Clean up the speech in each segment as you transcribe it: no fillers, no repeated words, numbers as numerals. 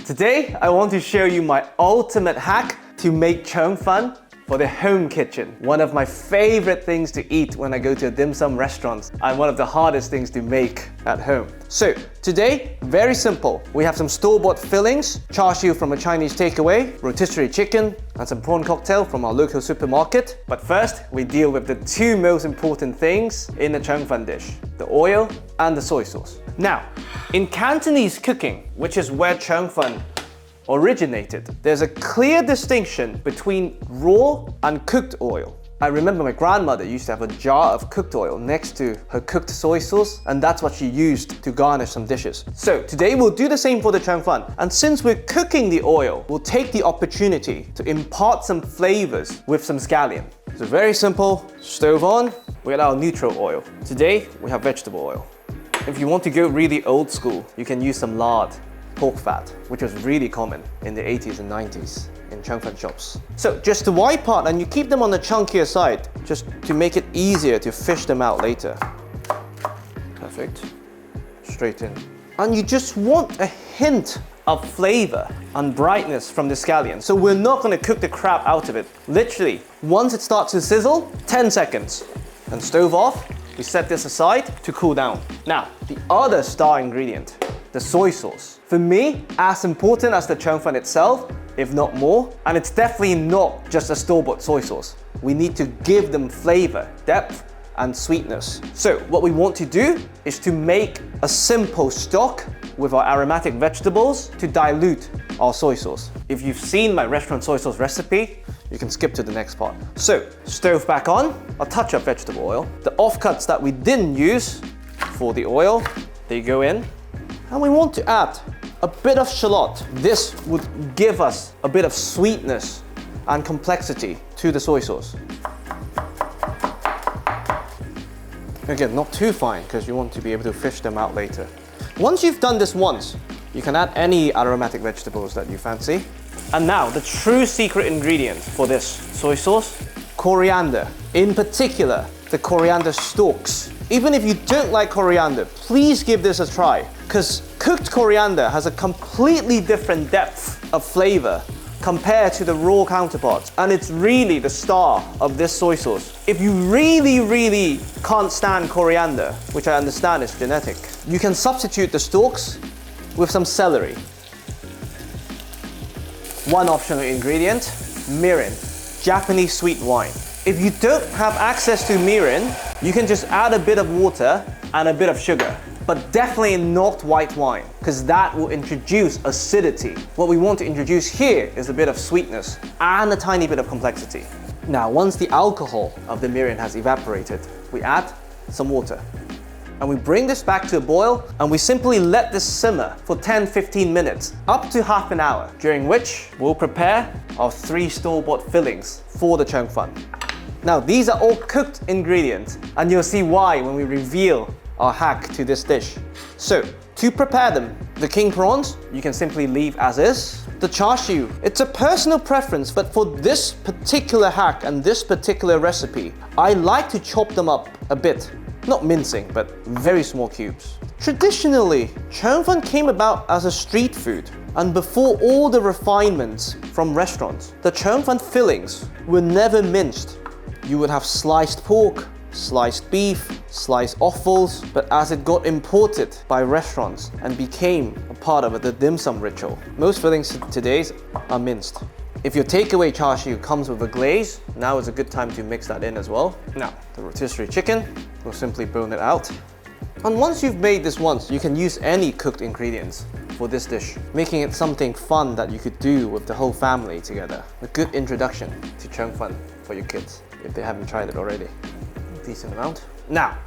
Today, I want to show you my ultimate hack to make Chong Fan for the home kitchen. One of my favorite things to eat when I go to a dim sum restaurant, and one of the hardest things to make at home. So today, very simple. We have some store-bought fillings, char siu from a Chinese takeaway, rotisserie chicken, and some prawn cocktail from our local supermarket. But first, we deal with the two most important things in a Chong Fan dish, the oil and the soy sauce. Now, in Cantonese cooking, which is where Chong Fan originated, there's a clear distinction between raw and cooked oil. I remember my grandmother used to have a jar of cooked oil next to her cooked soy sauce, and that's what she used to garnish some dishes. So today we'll do the same for the Chong Fan. And since we're cooking the oil, we'll take the opportunity to impart some flavors with some scallion. So very simple, stove on, we got our neutral oil. Today we have vegetable oil. If you want to go really old school, you can use some lard, pork fat, which was really common in the 80s and 90s in Chong Fan shops. So just the white part, and you keep them on the chunkier side, just to make it easier to fish them out later. Perfect. Straight in. And you just want a hint of flavor and brightness from the scallion. So we're not gonna cook the crap out of it. Literally, once it starts to sizzle, 10 seconds. And stove off, we set this aside to cool down. Now, the other star ingredient, the soy sauce. For me, as important as the Chong Fan itself, if not more, and it's definitely not just a store-bought soy sauce. We need to give them flavor, depth, and sweetness. So what we want to do is to make a simple stock with our aromatic vegetables to dilute our soy sauce. If you've seen my restaurant soy sauce recipe, you can skip to the next part. So, stove back on, a touch of vegetable oil. The offcuts that we didn't use for the oil, they go in. And we want to add a bit of shallot. This would give us a bit of sweetness and complexity to the soy sauce. Again, not too fine, because you want to be able to fish them out later. Once you've done this once, you can add any aromatic vegetables that you fancy. And now, the true secret ingredient for this soy sauce, coriander. In particular, the coriander stalks. Even if you don't like coriander, please give this a try, because cooked coriander has a completely different depth of flavor compared to the raw counterparts, and it's really the star of this soy sauce. If you really can't stand coriander, which I understand is genetic, you can substitute the stalks with some celery. One optional ingredient, mirin, Japanese sweet wine. If you don't have access to mirin, you can just add a bit of water and a bit of sugar, but definitely not white wine, because that will introduce acidity. What we want to introduce here is a bit of sweetness and a tiny bit of complexity. Now, once the alcohol of the mirin has evaporated, we add some water. And we bring this back to a boil, and we simply let this simmer for 10-15 minutes, up to half an hour, during which we'll prepare our 3 store-bought fillings for the Chong Fan. Now, these are all cooked ingredients, and you'll see why when we reveal our hack to this dish. So, to prepare them, the king prawns, you can simply leave as is. The char siu, it's a personal preference, but for this particular hack and this particular recipe, I like to chop them up a bit. Not mincing, but very small cubes. Traditionally, Chong Fan came about as a street food, and before all the refinements from restaurants, the Chong Fan fillings were never minced. You would have sliced pork, sliced beef, sliced offals, but as it got imported by restaurants and became a part of the dim sum ritual, most fillings today are minced. If your takeaway char siu comes with a glaze, now is a good time to mix that in as well. Now, the rotisserie chicken, we'll simply bone it out. And once you've made this once, you can use any cooked ingredients for this dish, making it something fun that you could do with the whole family together. A good introduction to Chong Fan for your kids, if they haven't tried it already. A decent amount. Now,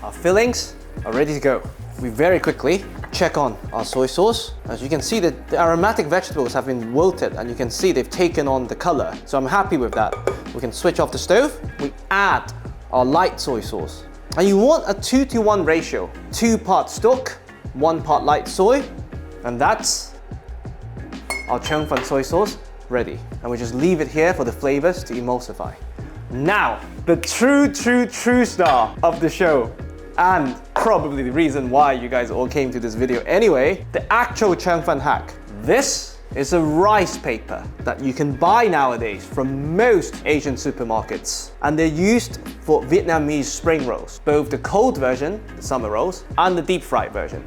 our fillings are ready to go. We very quickly check on our soy sauce. As you can see, the aromatic vegetables have been wilted, and you can see they've taken on the color. So I'm happy with that. We can switch off the stove. We add our light soy sauce. And you want a 2-to-1 ratio. 2 parts stock, 1 part light soy. And that's our Chong Fan soy sauce ready. And we just leave it here for the flavors to emulsify. Now, the true star of the show, and probably the reason why you guys all came to this video anyway, the actual Chong Fan hack. This is a rice paper that you can buy nowadays from most Asian supermarkets. And they're used for Vietnamese spring rolls, both the cold version, the summer rolls, and the deep fried version,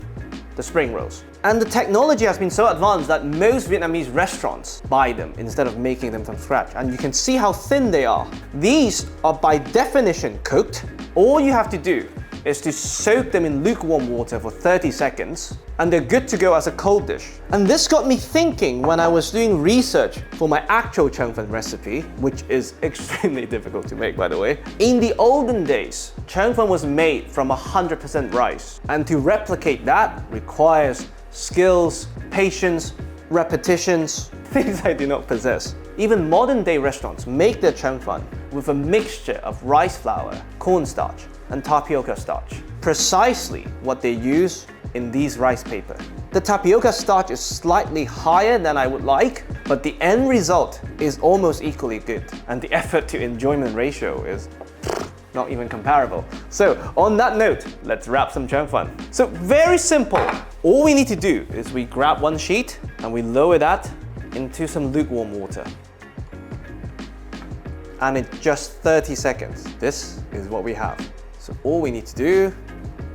the spring rolls. And the technology has been so advanced that most Vietnamese restaurants buy them instead of making them from scratch. And you can see how thin they are. These are by definition cooked. All you have to do is to soak them in lukewarm water for 30 seconds, and they're good to go as a cold dish. And this got me thinking when I was doing research for my actual Cheng Fen recipe, which is extremely difficult to make, by the way. In the olden days, Cheng Fen was made from 100% rice, and to replicate that requires skills, patience, repetitions, things I do not possess. Even modern day restaurants make their Cheng Fen with a mixture of rice flour, cornstarch, and tapioca starch. Precisely what they use in these rice paper. The tapioca starch is slightly higher than I would like, but the end result is almost equally good. And the effort to enjoyment ratio is not even comparable. So on that note, let's wrap some Cheng Fen. So very simple. All we need to do is we grab one sheet and we lower that into some lukewarm water. And in just 30 seconds, this is what we have. So all we need to do,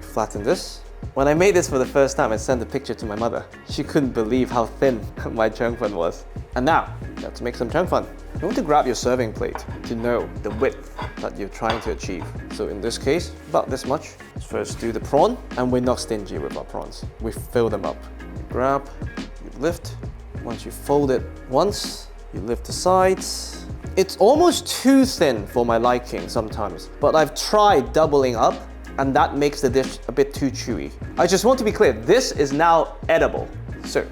flatten this. When I made this for the first time, I sent a picture to my mother. She couldn't believe how thin my Cheng Fen was. And now, let's make some Cheng Fen. You want to grab your serving plate to know the width that you're trying to achieve. So in this case, about this much. Let's first do the prawn, and we're not stingy with our prawns. We fill them up. You grab, you lift. Once you fold it once, you lift the sides. It's almost too thin for my liking sometimes, but I've tried doubling up, and that makes the dish a bit too chewy. I just want to be clear, this is now edible. So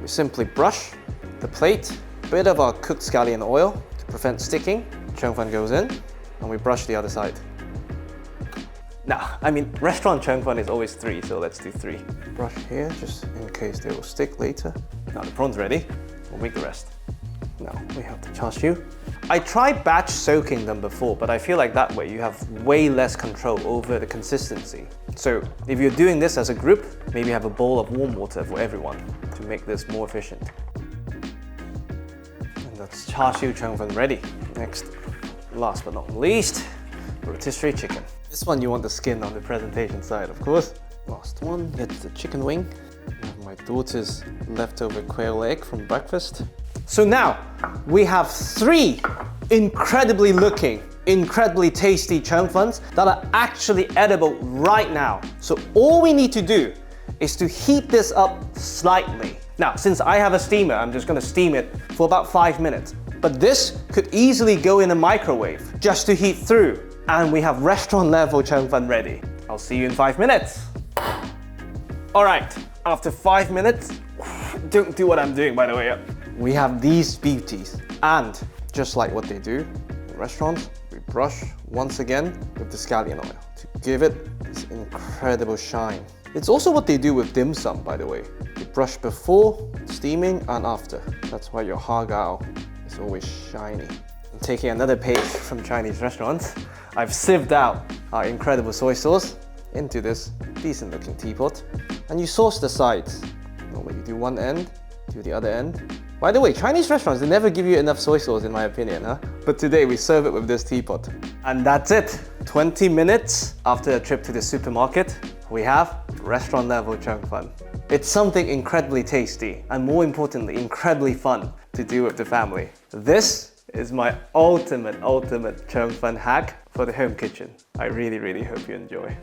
we simply brush the plate, a bit of our cooked scallion oil to prevent sticking. Cheng Fen goes in, and we brush the other side. Now, I mean, restaurant Cheng Fen is always 3, so let's do 3. Brush here, just in case they will stick later. Now the prawn's ready, we'll make the rest. Now we have the char siu. I tried batch soaking them before, but I feel like that way you have way less control over the consistency. So if you're doing this as a group, maybe have a bowl of warm water for everyone to make this more efficient. And that's char siu Cheng Fen ready. Next, last but not least, rotisserie chicken. This one you want the skin on the presentation side, of course. Last one, it's the chicken wing. I have my daughter's leftover quail egg from breakfast. So now, we have 3 incredibly looking, incredibly tasty Cheng Fens that are actually edible right now. So all we need to do is to heat this up slightly. Now, since I have a steamer, I'm just gonna steam it for about 5 minutes. But this could easily go in a microwave just to heat through, and we have restaurant level Cheng Fen ready. I'll see you in 5 minutes. All right, after 5 minutes, don't do what I'm doing, by the way. We have these beauties, and just like what they do in restaurants, we brush once again with the scallion oil to give it this incredible shine. It's also what they do with dim sum, by the way. You brush before, steaming, and after. That's why your har gow is always shiny. I'm taking another page from Chinese restaurants. I've sieved out our incredible soy sauce into this decent looking teapot, and you sauce the sides. Normally you do one end, do the other end. By the way, Chinese restaurants, they never give you enough soy sauce in my opinion, huh? But today we serve it with this teapot. And that's it. 20 minutes after a trip to the supermarket, we have restaurant level Cheng Fen. It's something incredibly tasty and more importantly, incredibly fun to do with the family. This is my ultimate Cheng Fen hack for the home kitchen. I really hope you enjoy.